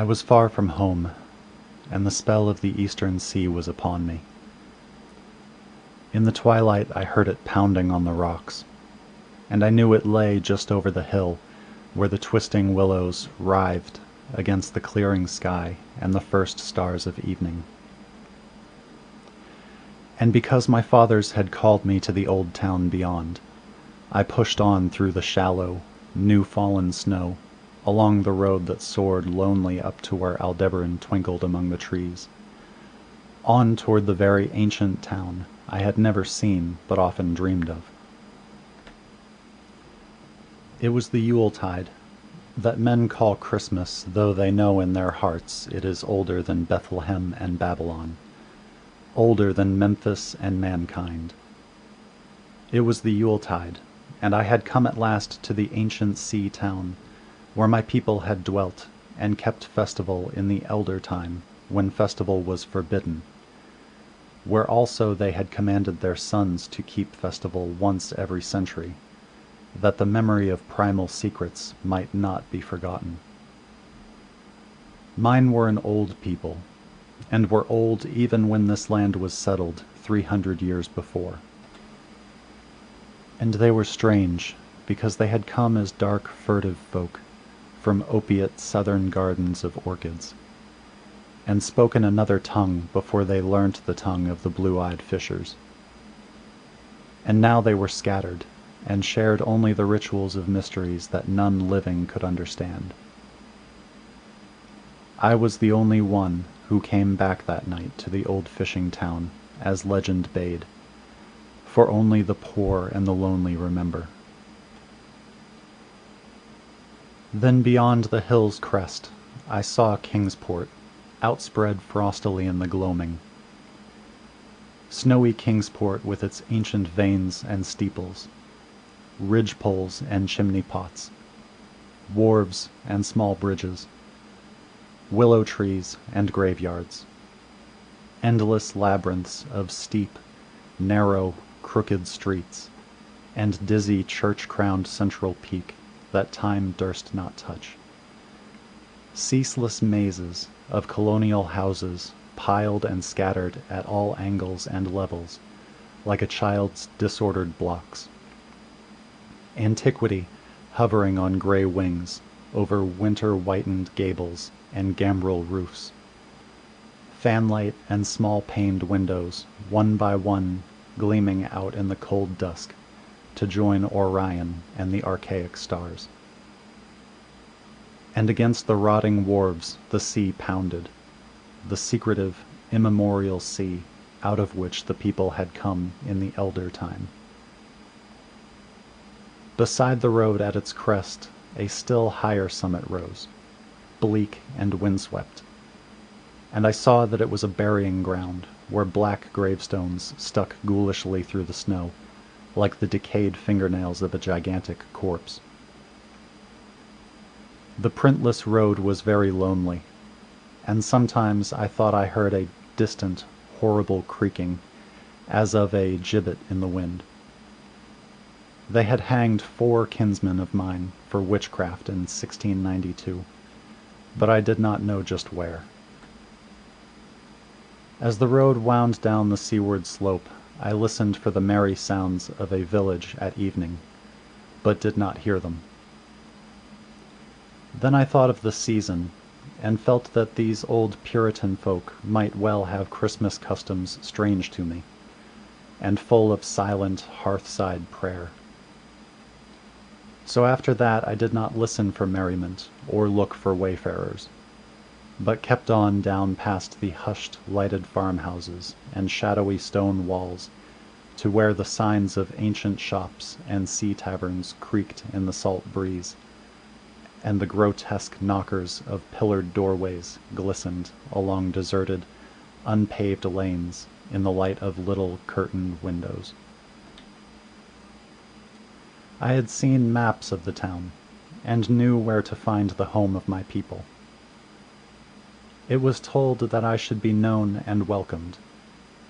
I was far from home, and the spell of the eastern sea was upon me. In the twilight I heard it pounding on the rocks, and I knew it lay just over the hill where the twisting willows writhed against the clearing sky and the first stars of evening. And because my fathers had called me to the old town beyond, I pushed on through the shallow, new-fallen snow, along the road that soared lonely up to where Aldebaran twinkled among the trees, on toward the very ancient town I had never seen but often dreamed of. It was the Yuletide, that men call Christmas, though they know in their hearts it is older than Bethlehem and Babylon, older than Memphis and mankind. It was the Yuletide, and I had come at last to the ancient sea town, where my people had dwelt and kept festival in the elder time, when festival was forbidden, where also they had commanded their sons to keep festival once every century, that the memory of primal secrets might not be forgotten. Mine were an old people, and were old even when this land was settled 300 years before. And they were strange, because they had come as dark furtive folk, from opiate southern gardens of orchids, and spoken another tongue before they learnt the tongue of the blue-eyed fishers. And now they were scattered, and shared only the rituals of mysteries that none living could understand. I was the only one who came back that night to the old fishing town, as legend bade, for only the poor and the lonely remember. Then beyond the hill's crest I saw Kingsport, outspread frostily in the gloaming. Snowy Kingsport with its ancient vanes and steeples, ridge-poles and chimney-pots, wharves and small bridges, willow trees and graveyards, endless labyrinths of steep, narrow, crooked streets, and dizzy church-crowned central peak that time durst not touch. Ceaseless mazes of colonial houses piled and scattered at all angles and levels, like a child's disordered blocks. Antiquity hovering on gray wings over winter-whitened gables and gambrel roofs. Fanlight and small-paned windows, one by one, gleaming out in the cold dusk to join Orion and the archaic stars. And against the rotting wharves the sea pounded, the secretive, immemorial sea out of which the people had come in the elder time. Beside the road at its crest a still higher summit rose, bleak and windswept, and I saw that it was a burying ground where black gravestones stuck ghoulishly through the snow, like the decayed fingernails of a gigantic corpse. The printless road was very lonely, and sometimes I thought I heard a distant, horrible creaking, as of a gibbet in the wind. They had hanged 4 kinsmen of mine for witchcraft in 1692, but I did not know just where. As the road wound down the seaward slope, I listened for the merry sounds of a village at evening, but did not hear them. Then I thought of the season, and felt that these old Puritan folk might well have Christmas customs strange to me, and full of silent hearthside prayer. So after that I did not listen for merriment or look for wayfarers, but kept on down past the hushed, lighted farmhouses and shadowy stone walls to where the signs of ancient shops and sea taverns creaked in the salt breeze, and the grotesque knockers of pillared doorways glistened along deserted, unpaved lanes in the light of little curtained windows. I had seen maps of the town, and knew where to find the home of my people. It was told that I should be known and welcomed,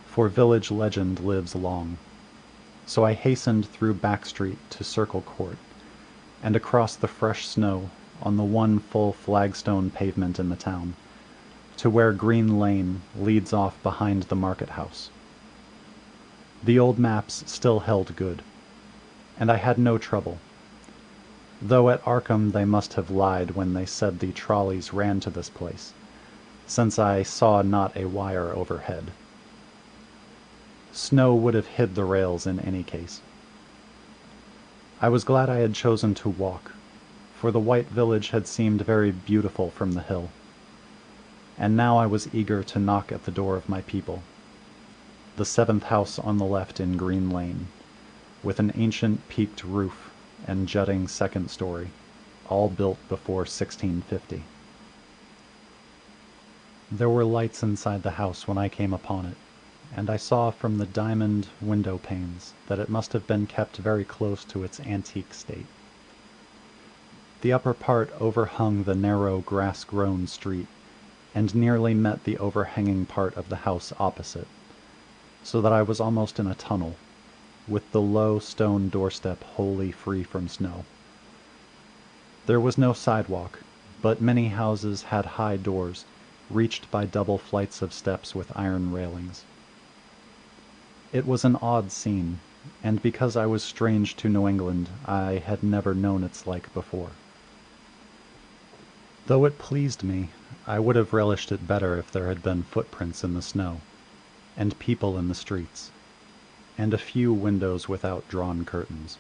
for village legend lives long. So I hastened through Back Street to Circle Court, and across the fresh snow on the one full flagstone pavement in the town, to where Green Lane leads off behind the market house. The old maps still held good, and I had no trouble, though at Arkham they must have lied when they said the trolleys ran to this place, since I saw not a wire overhead. Snow would have hid the rails in any case. I was glad I had chosen to walk, for the white village had seemed very beautiful from the hill, and now I was eager to knock at the door of my people, the 7th house on the left in Green Lane, with an ancient peaked roof and jutting second story, all built before 1650. There were lights inside the house when I came upon it, and I saw from the diamond window panes that it must have been kept very close to its antique state. The upper part overhung the narrow grass-grown street, and nearly met the overhanging part of the house opposite, so that I was almost in a tunnel, with the low stone doorstep wholly free from snow. There was no sidewalk, but many houses had high doors, reached by double flights of steps with iron railings. It was an odd scene, and because I was strange to New England, I had never known its like before. Though it pleased me, I would have relished it better if there had been footprints in the snow, and people in the streets, and a few windows without drawn curtains.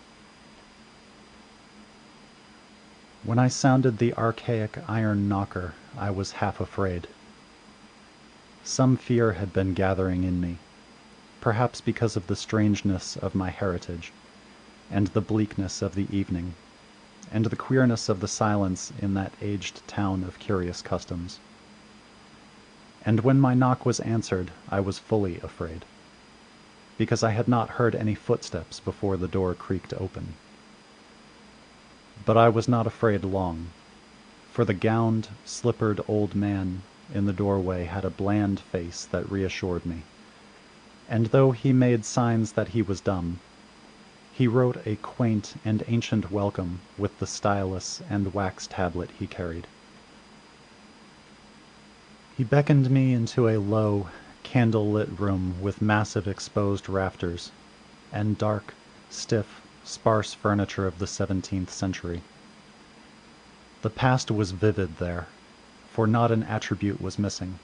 When I sounded the archaic iron knocker, I was half afraid. Some fear had been gathering in me, perhaps because of the strangeness of my heritage, and the bleakness of the evening, and the queerness of the silence in that aged town of curious customs. And when my knock was answered, I was fully afraid, because I had not heard any footsteps before the door creaked open. But I was not afraid long, for the gowned, slippered old man in the doorway had a bland face that reassured me, and though he made signs that he was dumb, he wrote a quaint and ancient welcome with the stylus and wax tablet he carried. He beckoned me into a low, candle-lit room with massive exposed rafters, and dark, stiff, sparse furniture of the 17th century. The past was vivid there, for not an attribute was missing.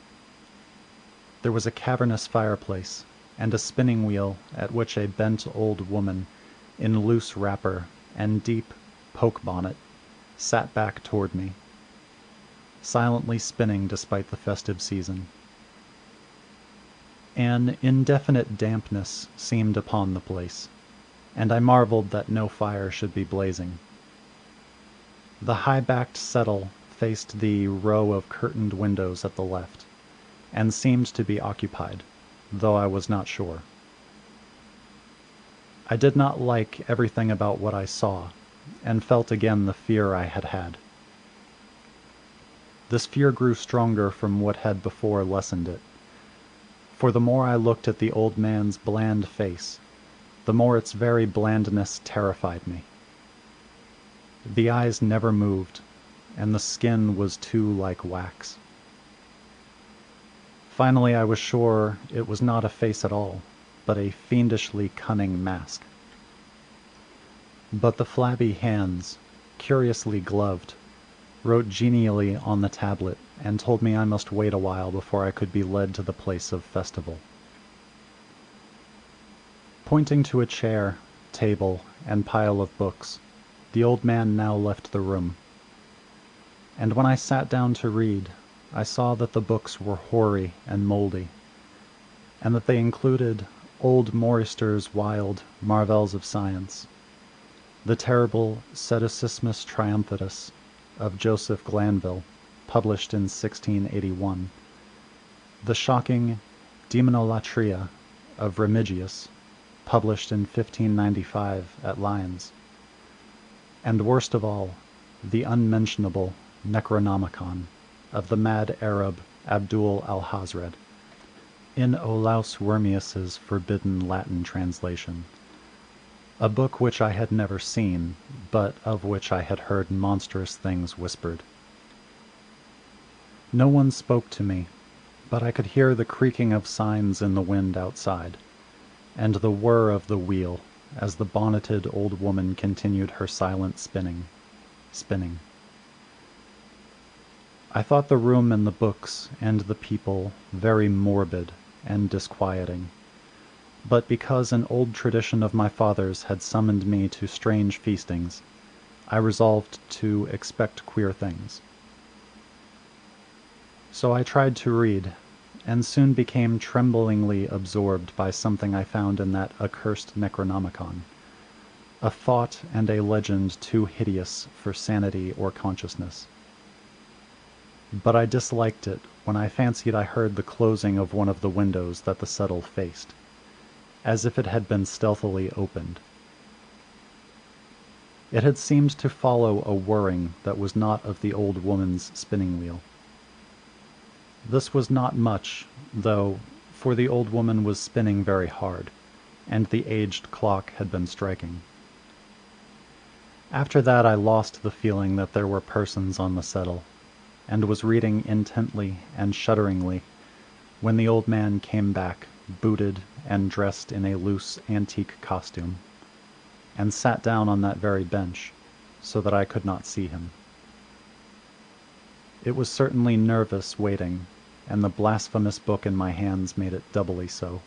There was a cavernous fireplace, and a spinning wheel at which a bent old woman, in loose wrapper and deep poke bonnet, sat back toward me, silently spinning despite the festive season. An indefinite dampness seemed upon the place, and I marveled that no fire should be blazing. The high-backed settle faced the row of curtained windows at the left, and seemed to be occupied, though I was not sure. I did not like everything about what I saw, and felt again the fear I had had. This fear grew stronger from what had before lessened it, for the more I looked at the old man's bland face, the more its very blandness terrified me. The eyes never moved, and the skin was too like wax. Finally, I was sure it was not a face at all, but a fiendishly cunning mask. But the flabby hands, curiously gloved, wrote genially on the tablet and told me I must wait a while before I could be led to the place of festival. Pointing to a chair, table, and pile of books, the old man now left the room. And when I sat down to read, I saw that the books were hoary and mouldy, and that they included old Morister's wild Marvels of Science, the terrible Sedicismus Triumphatus of Joseph Glanville, published in 1681, the shocking Demonolatria of Remigius, published in 1595 at Lyons, and worst of all, the unmentionable Necronomicon of the mad Arab Abdul al-Hazred, in Olaus Wormius's forbidden Latin translation, A book which I had never seen, but of which I had heard monstrous things whispered. No one spoke to me, but I could hear the creaking of signs in the wind outside, and the whir of the wheel as the bonneted old woman continued her silent spinning. I thought the room and the books and the people very morbid and disquieting, but because an old tradition of my father's had summoned me to strange feastings, I resolved to expect queer things. So I tried to read, and soon became tremblingly absorbed by something I found in that accursed Necronomicon, a thought and a legend too hideous for sanity or consciousness. But I disliked it when I fancied I heard the closing of one of the windows that the settle faced, as if it had been stealthily opened. It had seemed to follow a whirring that was not of the old woman's spinning wheel. This was not much, though, for the old woman was spinning very hard, and the aged clock had been striking. After that I lost the feeling that there were persons on the settle, and was reading intently and shudderingly, when the old man came back, booted and dressed in a loose antique costume, and sat down on that very bench, so that I could not see him. It was certainly nervous waiting, and the blasphemous book in my hands made it doubly so.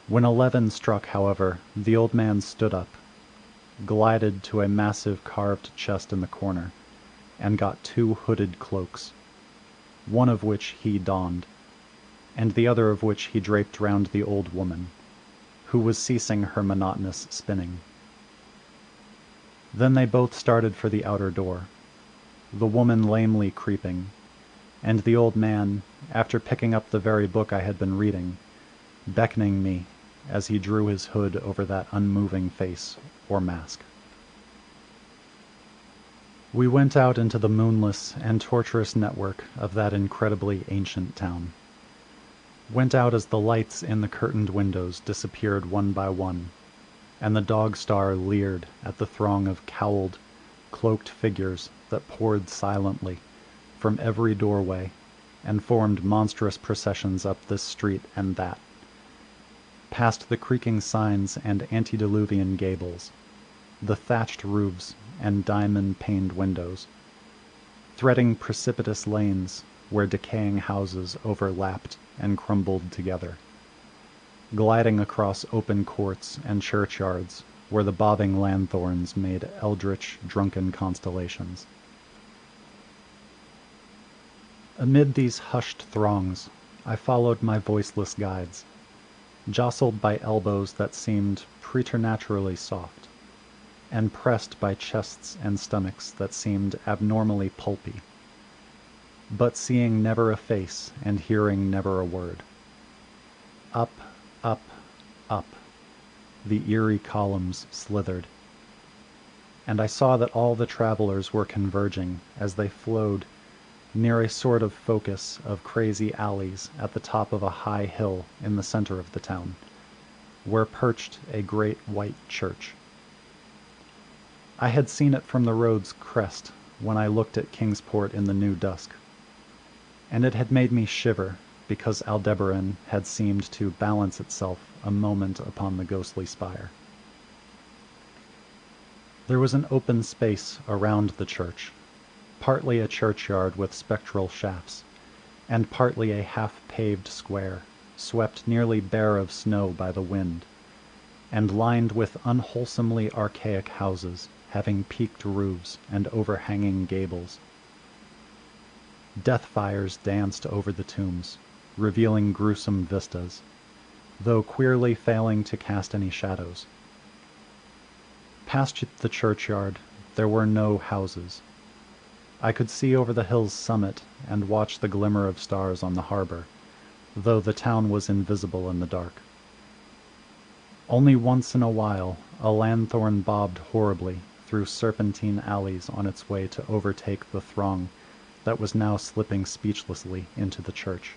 When 11 struck, however, the old man stood up, glided to a massive carved chest in the corner, and got 2 hooded cloaks, one of which he donned, and the other of which he draped round the old woman, who was ceasing her monotonous spinning. Then they both started for the outer door, the woman lamely creeping, and the old man, after picking up the very book I had been reading, beckoning me as he drew his hood over that unmoving face or mask. We went out into the moonless and tortuous network of that incredibly ancient town. Went out as the lights in the curtained windows disappeared one by one, and the dog star leered at the throng of cowled, cloaked figures that poured silently from every doorway and formed monstrous processions up this street and that, past the creaking signs and antediluvian gables, the thatched roofs and diamond-paned windows, threading precipitous lanes where decaying houses overlapped and crumbled together, gliding across open courts and churchyards where the bobbing lanthorns made eldritch, drunken constellations. Amid these hushed throngs, I followed my voiceless guides, jostled by elbows that seemed preternaturally soft, and pressed by chests and stomachs that seemed abnormally pulpy, but seeing never a face and hearing never a word. Up, up, up, the eerie columns slithered, and I saw that all the travelers were converging as they flowed near a sort of focus of crazy alleys at the top of a high hill in the center of the town, where perched a great white church. I had seen it from the road's crest when I looked at Kingsport in the new dusk, and it had made me shiver because Aldebaran had seemed to balance itself a moment upon the ghostly spire. There was an open space around the church, partly a churchyard with spectral shafts, and partly a half-paved square, swept nearly bare of snow by the wind, and lined with unwholesomely archaic houses having peaked roofs and overhanging gables. Death fires danced over the tombs, revealing gruesome vistas, though queerly failing to cast any shadows. Past the churchyard there were no houses. I could see over the hill's summit and watch the glimmer of stars on the harbor, though the town was invisible in the dark. Only once in a while a lanthorn bobbed horribly through serpentine alleys on its way to overtake the throng that was now slipping speechlessly into the church.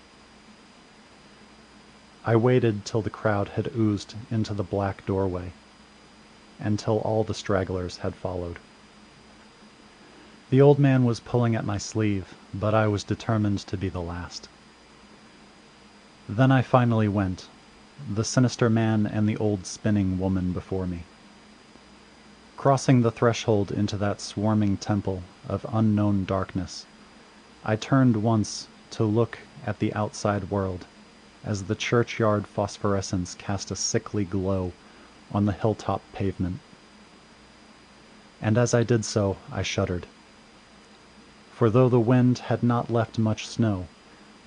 I waited till the crowd had oozed into the black doorway, and till all the stragglers had followed. The old man was pulling at my sleeve, but I was determined to be the last. Then I finally went, the sinister man and the old spinning woman before me. Crossing the threshold into that swarming temple of unknown darkness, I turned once to look at the outside world, as the churchyard phosphorescence cast a sickly glow on the hilltop pavement. And as I did so, I shuddered. For though the wind had not left much snow,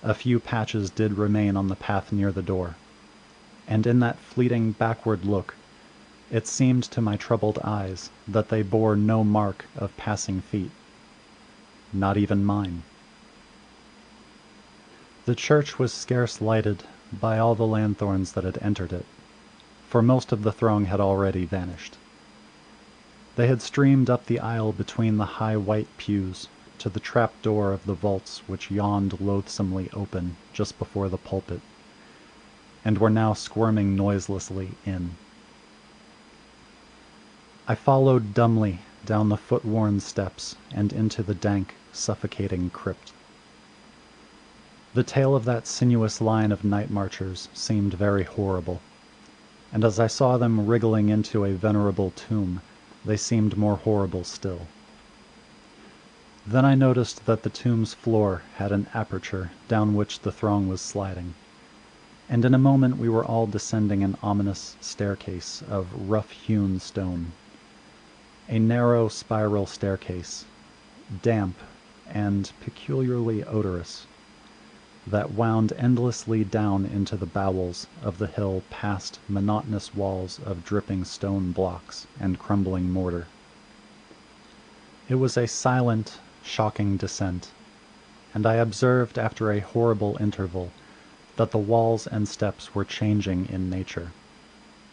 a few patches did remain on the path near the door, and in that fleeting backward look, it seemed to my troubled eyes that they bore no mark of passing feet, not even mine. The church was scarce lighted by all the lanthorns that had entered it, for most of the throng had already vanished. They had streamed up the aisle between the high white pews to the trap door of the vaults which yawned loathsomely open just before the pulpit, and were now squirming noiselessly in. I followed dumbly down the foot-worn steps and into the dank, suffocating crypt. The tale of that sinuous line of night marchers seemed very horrible, and as I saw them wriggling into a venerable tomb, they seemed more horrible still. Then I noticed that the tomb's floor had an aperture down which the throng was sliding, and in a moment we were all descending an ominous staircase of rough-hewn stone. A narrow spiral staircase, damp and peculiarly odorous, that wound endlessly down into the bowels of the hill past monotonous walls of dripping stone blocks and crumbling mortar. It was a silent, shocking descent, and I observed after a horrible interval that the walls and steps were changing in nature,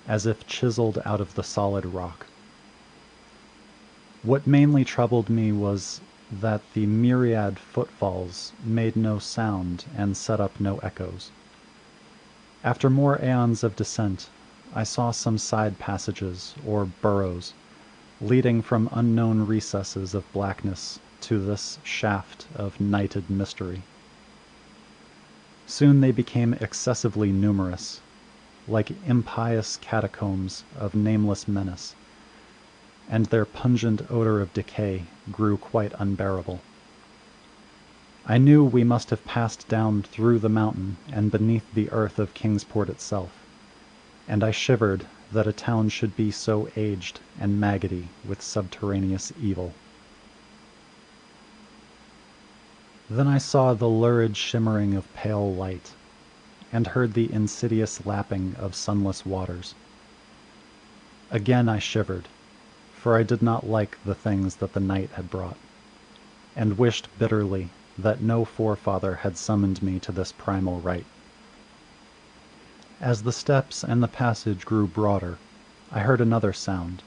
as if chiseled out of the solid rock. What mainly troubled me was that the myriad footfalls made no sound and set up no echoes. After more aeons of descent, I saw some side passages, or burrows, leading from unknown recesses of blackness to this shaft of nighted mystery. Soon they became excessively numerous, like impious catacombs of nameless menace, and their pungent odor of decay grew quite unbearable. I knew we must have passed down through the mountain and beneath the earth of Kingsport itself, and I shivered that a town should be so aged and maggoty with subterraneous evil. Then I saw the lurid shimmering of pale light, and heard the insidious lapping of sunless waters. Again I shivered, for I did not like the things that the night had brought, and wished bitterly that no forefather had summoned me to this primal rite. As the steps and the passage grew broader, I heard another sound,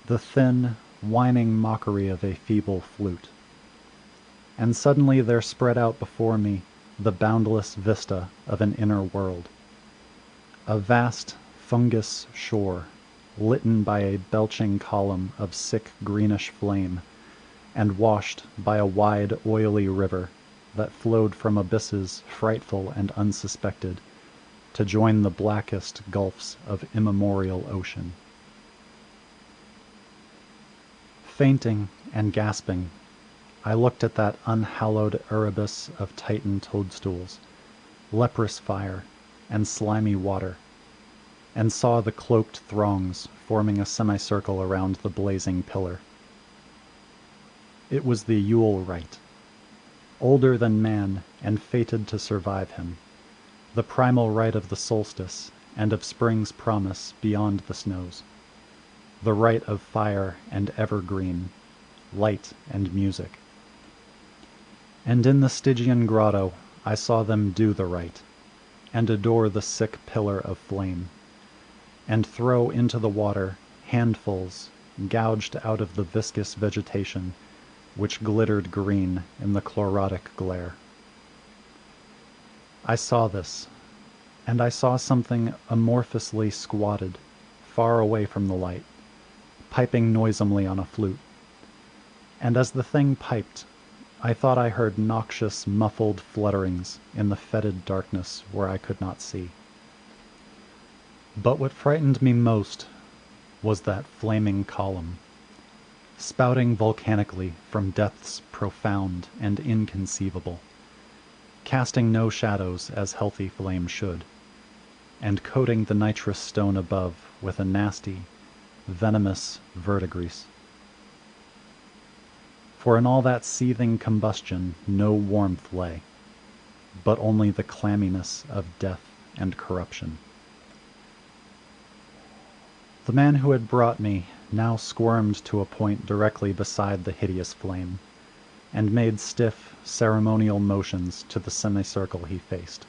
the thin, whining mockery of a feeble flute. And suddenly there spread out before me the boundless vista of an inner world. A vast fungus shore, litten by a belching column of sick greenish flame, and washed by a wide oily river that flowed from abysses frightful and unsuspected to join the blackest gulfs of immemorial ocean. Fainting and gasping, I looked at that unhallowed Erebus of Titan toadstools, leprous fire, and slimy water, and saw the cloaked throngs forming a semicircle around the blazing pillar. It was the Yule rite, older than man and fated to survive him, the primal rite of the solstice and of spring's promise beyond the snows, the rite of fire and evergreen, light and music. And in the Stygian grotto I saw them do the rite, and adore the sick pillar of flame, and throw into the water handfuls gouged out of the viscous vegetation which glittered green in the chlorotic glare. I saw this, and I saw something amorphously squatted, far away from the light, piping noisomely on a flute. And as the thing piped, I thought I heard noxious, muffled flutterings in the fetid darkness where I could not see. But what frightened me most was that flaming column, spouting volcanically from depths profound and inconceivable, casting no shadows as healthy flame should, and coating the nitrous stone above with a nasty, venomous verdigris. For in all that seething combustion no warmth lay, but only the clamminess of death and corruption. The man who had brought me now squirmed to a point directly beside the hideous flame, and made stiff, ceremonial motions to the semicircle he faced.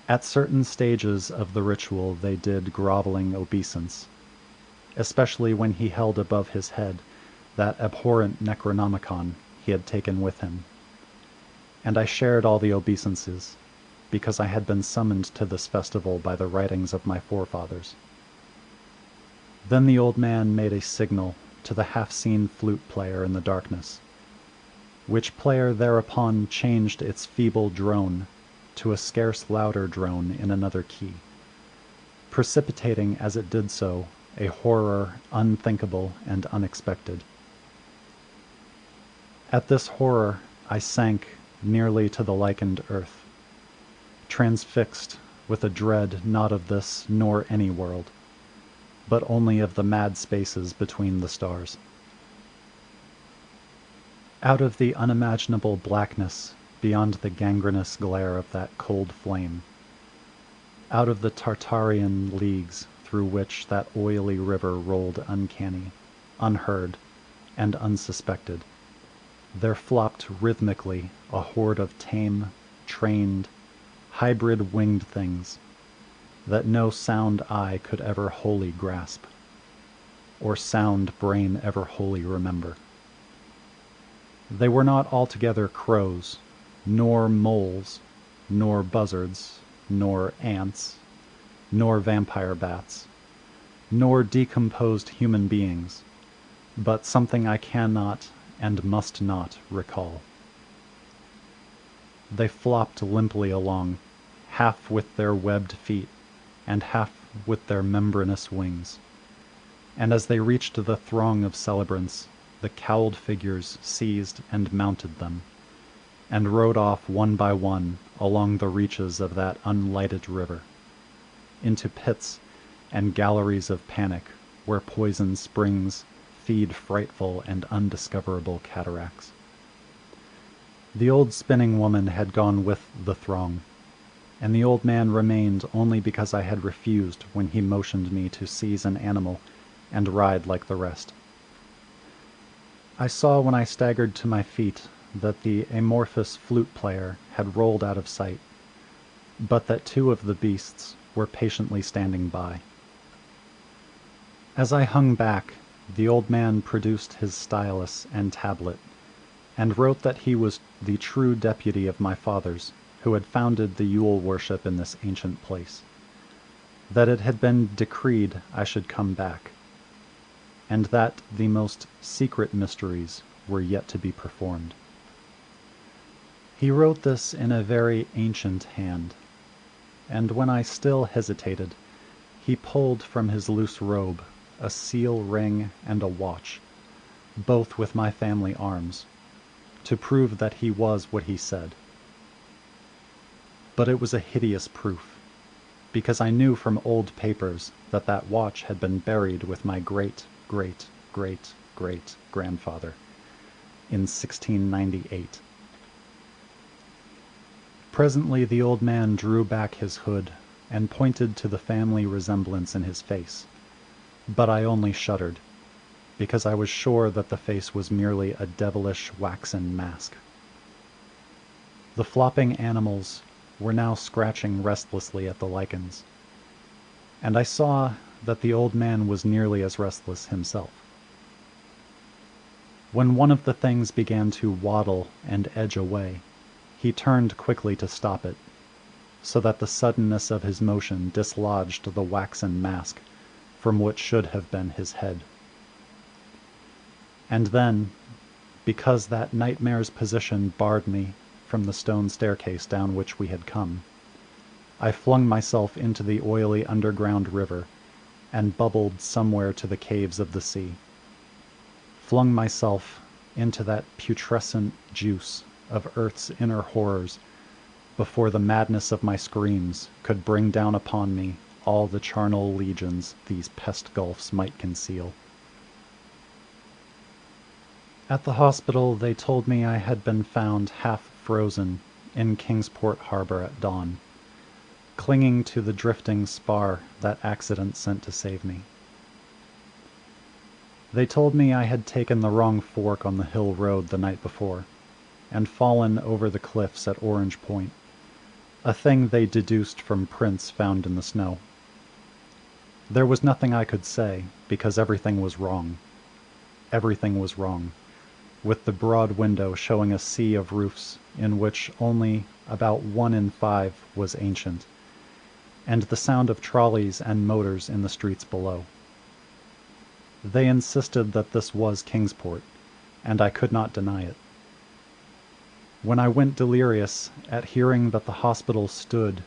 At certain stages of the ritual they did groveling obeisance, especially when he held above his head that abhorrent Necronomicon he had taken with him, and I shared all the obeisances, because I had been summoned to this festival by the writings of my forefathers. Then the old man made a signal to the half-seen flute player in the darkness, which player thereupon changed its feeble drone to a scarce louder drone in another key, precipitating as it did so a horror unthinkable and unexpected. At this horror I sank nearly to the lichened earth, transfixed with a dread not of this nor any world, but only of the mad spaces between the stars. Out of the unimaginable blackness beyond the gangrenous glare of that cold flame, out of the Tartarian leagues through which that oily river rolled uncanny, unheard, and unsuspected, there flopped rhythmically a horde of tame, trained, hybrid winged things that no sound eye could ever wholly grasp, or sound brain ever wholly remember. They were not altogether crows, nor moles, nor buzzards, nor ants, nor vampire bats, nor decomposed human beings, but something I cannot and must not recall. They flopped limply along, half with their webbed feet, and half with their membranous wings, and as they reached the throng of celebrants, the cowled figures seized and mounted them, and rode off one by one along the reaches of that unlighted river, into pits and galleries of panic where poison springs feed frightful and undiscoverable cataracts. The old spinning woman had gone with the throng, and the old man remained only because I had refused when he motioned me to seize an animal and ride like the rest. I saw when I staggered to my feet that the amorphous flute player had rolled out of sight, but that two of the beasts were patiently standing by. As I hung back, the old man produced his stylus and tablet, and wrote that he was the true deputy of my fathers, who had founded the Yule worship in this ancient place, that it had been decreed I should come back, and that the most secret mysteries were yet to be performed. He wrote this in a very ancient hand, and when I still hesitated, he pulled from his loose robe a seal ring and a watch, both with my family arms, to prove that he was what he said. But it was a hideous proof, because I knew from old papers that that watch had been buried with my great-great-great-great-grandfather in 1698. Presently the old man drew back his hood and pointed to the family resemblance in his face, but I only shuddered, because I was sure that the face was merely a devilish waxen mask. The flopping animals were now scratching restlessly at the lichens, and I saw that the old man was nearly as restless himself. When one of the things began to waddle and edge away, he turned quickly to stop it, so that the suddenness of his motion dislodged the waxen mask from what should have been his head. And then, because that nightmare's position barred me from the stone staircase down which we had come, I flung myself into the oily underground river and bubbled somewhere to the caves of the sea. Flung myself into that putrescent juice of earth's inner horrors before the madness of my screams could bring down upon me all the charnel legions these pest gulfs might conceal. At the hospital they told me I had been found half frozen in Kingsport harbor at dawn, clinging to the drifting spar that accident sent to save me. They told me I had taken the wrong fork on the hill road the night before, and fallen over the cliffs at Orange Point, a thing they deduced from prints found in the snow. There was nothing I could say, because everything was wrong. Everything was wrong, with the broad window showing a sea of roofs in which only about 1 in 5 was ancient, and the sound of trolleys and motors in the streets below. They insisted that this was Kingsport, and I could not deny it. When I went delirious at hearing that the hospital stood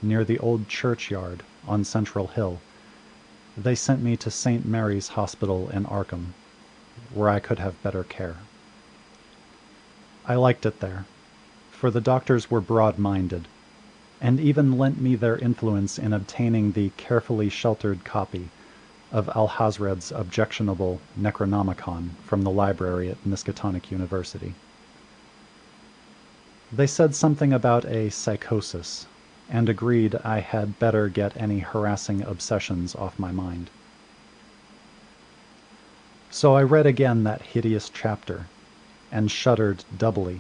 near the old churchyard on Central Hill, they sent me to St. Mary's Hospital in Arkham, where I could have better care. I liked it there, for the doctors were broad-minded, and even lent me their influence in obtaining the carefully sheltered copy of Alhazred's objectionable Necronomicon from the library at Miskatonic University. They said something about a psychosis, and agreed I had better get any harassing obsessions off my mind. So I read again that hideous chapter, and shuddered doubly,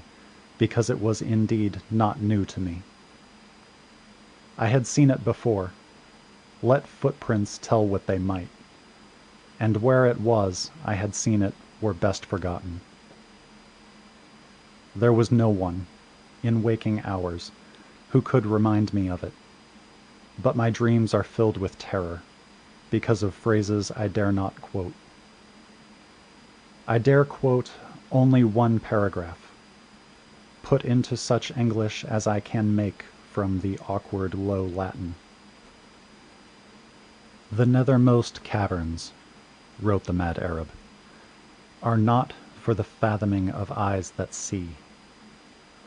because it was indeed not new to me. I had seen it before, let footprints tell what they might, and where it was I had seen it were best forgotten. There was no one, in waking hours, who could remind me of it, but my dreams are filled with terror, because of phrases I dare not quote. I dare quote only one paragraph, put into such English as I can make from the awkward low Latin. "The nethermost caverns," wrote the mad Arab, "are not for the fathoming of eyes that see,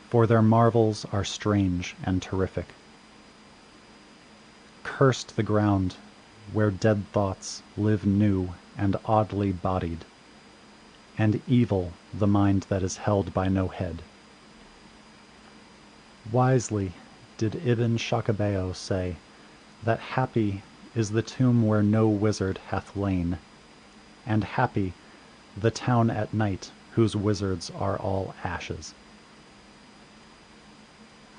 for their marvels are strange and terrific. Cursed the ground where dead thoughts live new and oddly bodied, and evil the mind that is held by no head. Wisely did Ibn Shakabeo say that happy is the tomb where no wizard hath lain, and happy the town at night whose wizards are all ashes.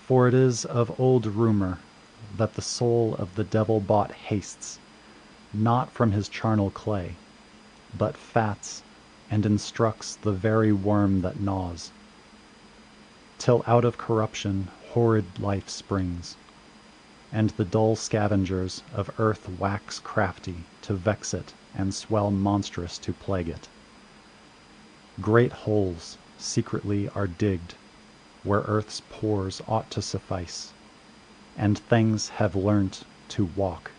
For it is of old rumor that the soul of the devil-bought hastes, not from his charnel clay, but fats and instructs the very worm that gnaws, till out of corruption horrid life springs, and the dull scavengers of earth wax crafty to vex it and swell monstrous to plague it. Great holes secretly are digged where earth's pores ought to suffice, and things have learnt to walk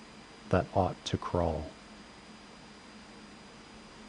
that ought to crawl."